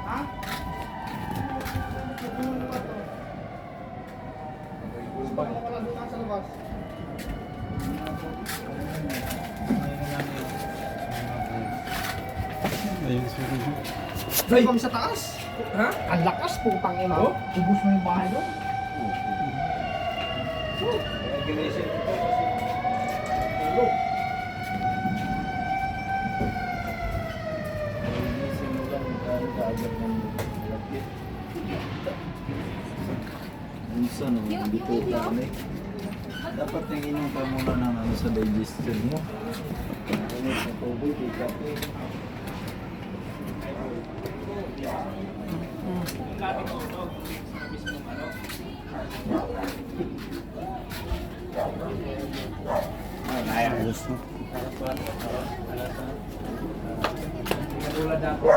Ha? Ano ba to? Baka wala doon sa labas. Ayun, sorry. Drive kami sa taas. Ha? Ang lakas, putang ina. Oh? Ubus mo yung bahay doon. Ginisip ko kasi tulog. Ginisip mo lang dahil kaagad ng lapit. Minsan, hindi po kami. Dapat tingin ka muna ng ano sa digestion mo. Ano sa tubig, kape. Ayos na. Natulad ako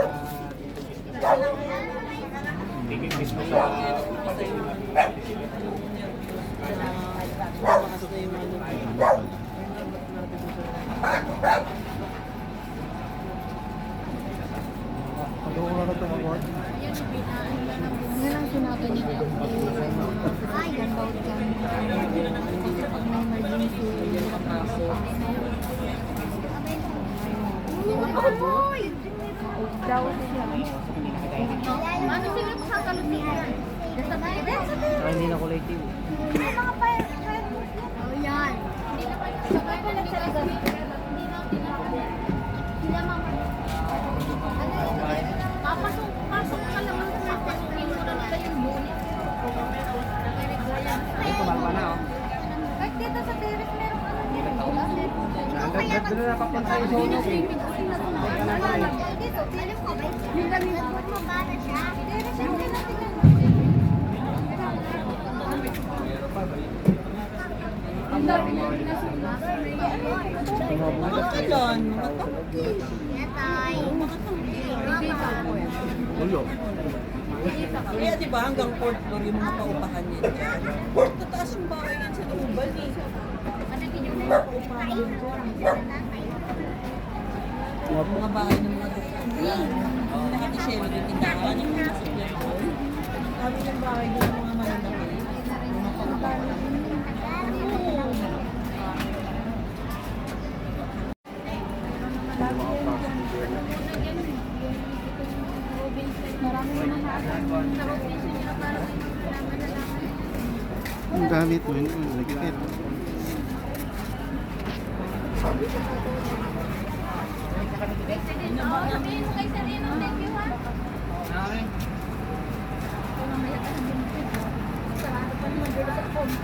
tigil mismo sa Yan ang sinabi niya sa yan daw dyan. Pag may emergency, daw siya. Ano sila po sa kalutihan? hindi na kulay TV. Mga fire. Oh, yan. Hindi naman sabay pala sa agad. Sila mama. Pasok ka lang ang pasukin mo na nila yung bonnet. Ay, kumalma na oh. Kahit dito sa terrace meron ka lang dito. Doon na napapunta yung zone. Dito, alam ko ba? Yung dami mo para siya. Terrace yung tinatingnan mo. Ang dami mo rin na sila. Mga kalon, mga tangki. Yatay. Ulo. Kaya di ba hanggang 4th floor yung mga paupahan niya dyan. Tataas yung bahay yan sa Lubal eh. Mga bahay ng mga dukhan. Lahat ni Shelly yung tindahan yung mga sasakyan ko. Kami yung bahay doon ng mga malalaki. Mga paupahan. Marami na nakakaan. Ang gamit mo yun, nagkakit. Sabihin mo kay Sarino, thank you ha. Sarado pa naman dito sa phone.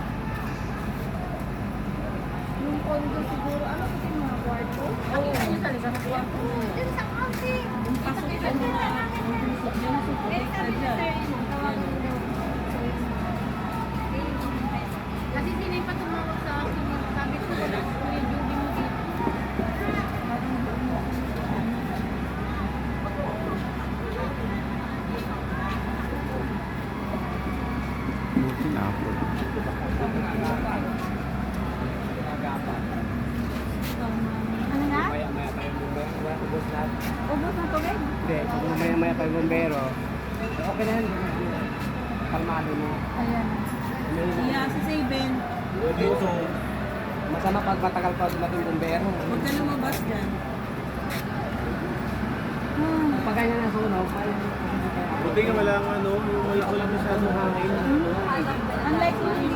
Yung condo siguro, ano kasi yung mga kwarto? Ano yung sa likod ng kwarto? Dito sa county. Pasok ka na. Kasi sino yung patumawag sa akin? Sabi ko wala ko yung duty mo dito. Buti na ako. Ano na? Maya-maya tayong bumbero. Wala ko boss lahat. Ubus na tubig? Hindi, kung maya-maya tayong bumbero, okay na yan. Kalmado mo. Ayan. Iya, sa Saben. So, masama pag matagal pa dumating bumbero. Huwag ka lumabas dyan. Pag ganyan na sunog, Buti nga wala nga ano, wala masyadong hangin. Unlike yung hindi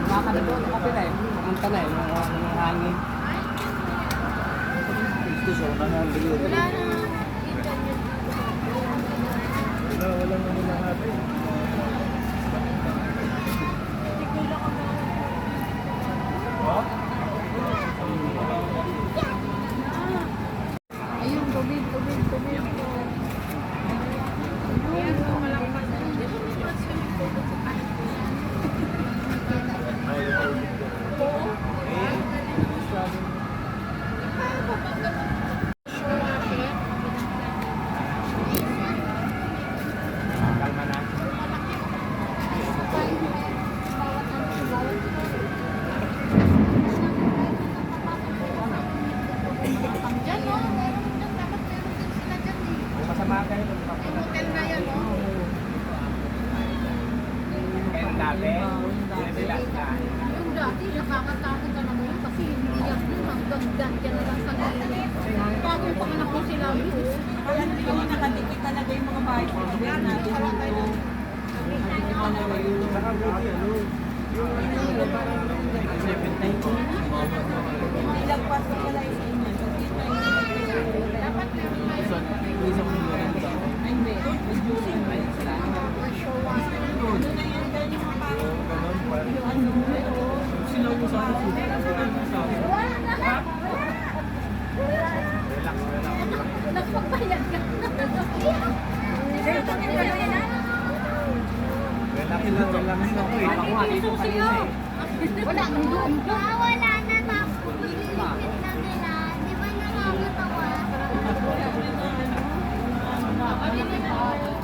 makakalimutan ko kapit eh. Pumunta na eh, mga hangin. Gusto siya, nangyari. Wala na. Wala naman lahat eh. Ayun, tubig. Yung dati, nakakatakot ka naman yun kasi iyak yun, hanggang dyan ka na lang sa gilid. Bagong panganak ko sila, yun. Kaya hindi kami nakadikit talaga yung mga bahay ko. Kaya natin dito. Hindi lagpas na pala isa inyo. Dapat meron tayo. Ay, hindi. Medyo ano na yan, ganyan yung parang Nagpapayag ka. Wala kang doon. Wala na tapos nililipit na nila. Di ba nakakatawa? Ano